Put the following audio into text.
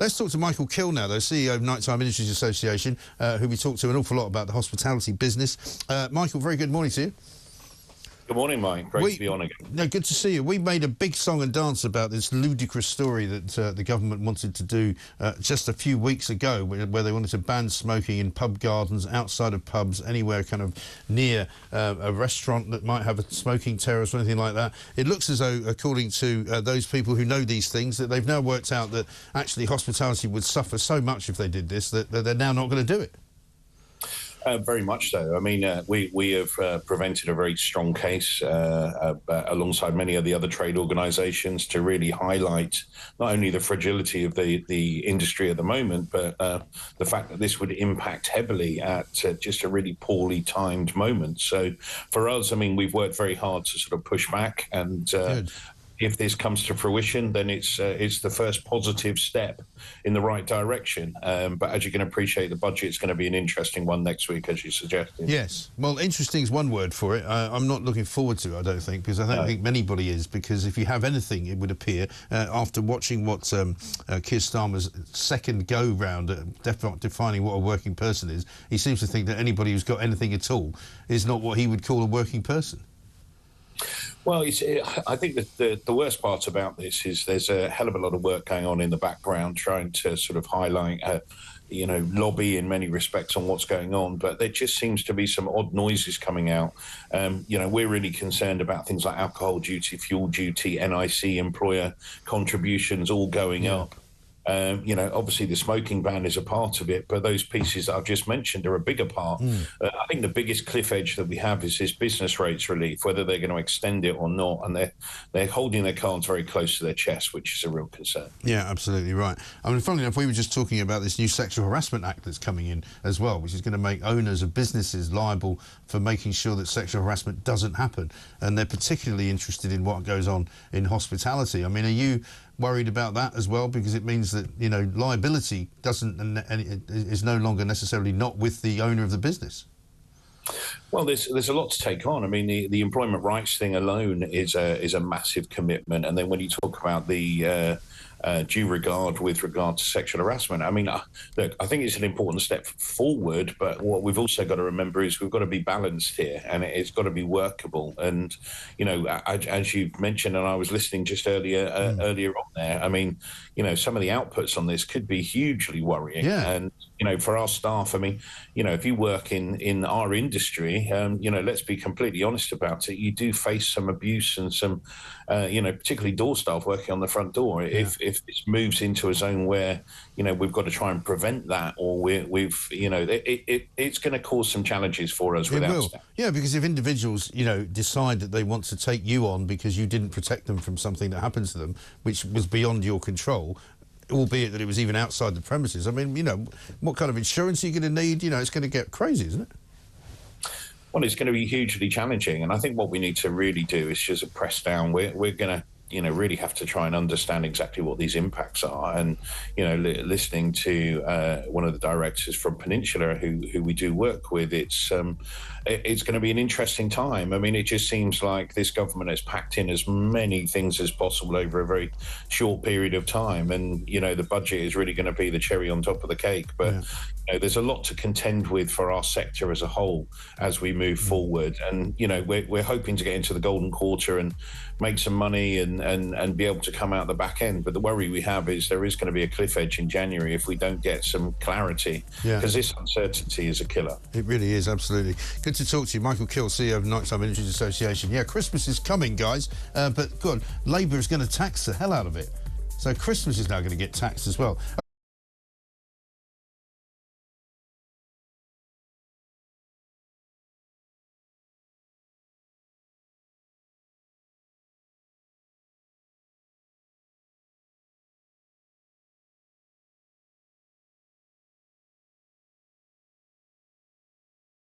Let's talk to Michael Kill now, though, CEO of Nighttime Industries Association, who we talked to an awful lot about the hospitality business. Michael, very good morning to you. Good morning, Mike. Great to be on again. No, good to see you. We made a big song and dance about this ludicrous story that the government wanted to do just a few weeks ago, where they wanted to ban smoking in pub gardens, outside of pubs, anywhere kind of near a restaurant that might have a smoking terrace or anything like that. It looks as though, according to those people who know these things, that they've now worked out that actually hospitality would suffer so much if they did this that they're now not going to do it. Very much so. I mean, we have presented a very strong case alongside many of the other trade organisations to really highlight not only the fragility of the industry at the moment, but the fact that this would impact heavily at just a really poorly timed moment. So for us, I mean, we've worked very hard to sort of push back, and if this comes to fruition, then it's the first positive step in the right direction. But as you can appreciate, the budget's going to be an interesting one next week, as you suggested. Yes. Well, interesting is one word for it. I'm not looking forward to it, I don't think, because I don't think anybody is, because if you have anything, it would appear, after watching what Keir Starmer's second go-round at defining what a working person is, he seems to think that anybody who's got anything at all is not what he would call a working person. Well, I think that the worst part about this is there's a hell of a lot of work going on in the background trying to sort of highlight, lobby in many respects on what's going on. But there just seems to be some odd noises coming out. We're really concerned about things like alcohol duty, fuel duty, NIC, employer contributions all going up. Obviously the smoking ban is a part of it, but those pieces that I've just mentioned are a bigger part. I think the biggest cliff edge that we have is this business rates relief, whether they're going to extend it or not, and they're holding their cards very close to their chest, which is a real concern. Yeah, absolutely right. I mean, funnily enough, we were just talking about this new Sexual Harassment Act that's coming in as well, which is going to make owners of businesses liable for making sure that sexual harassment doesn't happen, and they're particularly interested in what goes on in hospitality. I mean, are you worried about that as well, because it means that liability is no longer necessarily not with the owner of the business? Well, there's a lot to take on. I mean, the employment rights thing alone is a massive commitment, and then when you talk about the due regard with regard to sexual harassment, I mean, look, I think it's an important step forward, but what we've also got to remember is we've got to be balanced here, and it's got to be workable. And as you mentioned, and I was listening just earlier on there, I mean, some of the outputs on this could be hugely worrying. And for our staff, I mean, if you work in our industry, let's be completely honest about it, you do face some abuse and some particularly door staff working on the front door. If this moves into a zone where we've got to try and prevent that, or it's going to cause some challenges for us. It will. Yeah, because if individuals decide that they want to take you on because you didn't protect them from something that happened to them, which was beyond your control, albeit that it was even outside the premises, I mean, what kind of insurance are you going to need? It's going to get crazy, isn't it? Well, it's going to be hugely challenging, and I think what we need to really do is just press down. We're going to really have to try and understand exactly what these impacts are. And listening to one of the directors from Peninsula who we do work with, it's going to be an interesting time. I mean, it just seems like this government has packed in as many things as possible over a very short period of time, and the budget is really going to be the cherry on top of the cake. But there's a lot to contend with for our sector as a whole as we move forward. And we're hoping to get into the golden quarter and make some money and be able to come out the back end. But the worry we have is there is going to be a cliff edge in January if we don't get some clarity, because this uncertainty is a killer. It really is, absolutely. Good to talk to you. Michael Kill, CEO of Nighttime Industries Association. Yeah, Christmas is coming, guys, but God, Labour is going to tax the hell out of it. So Christmas is now going to get taxed as well.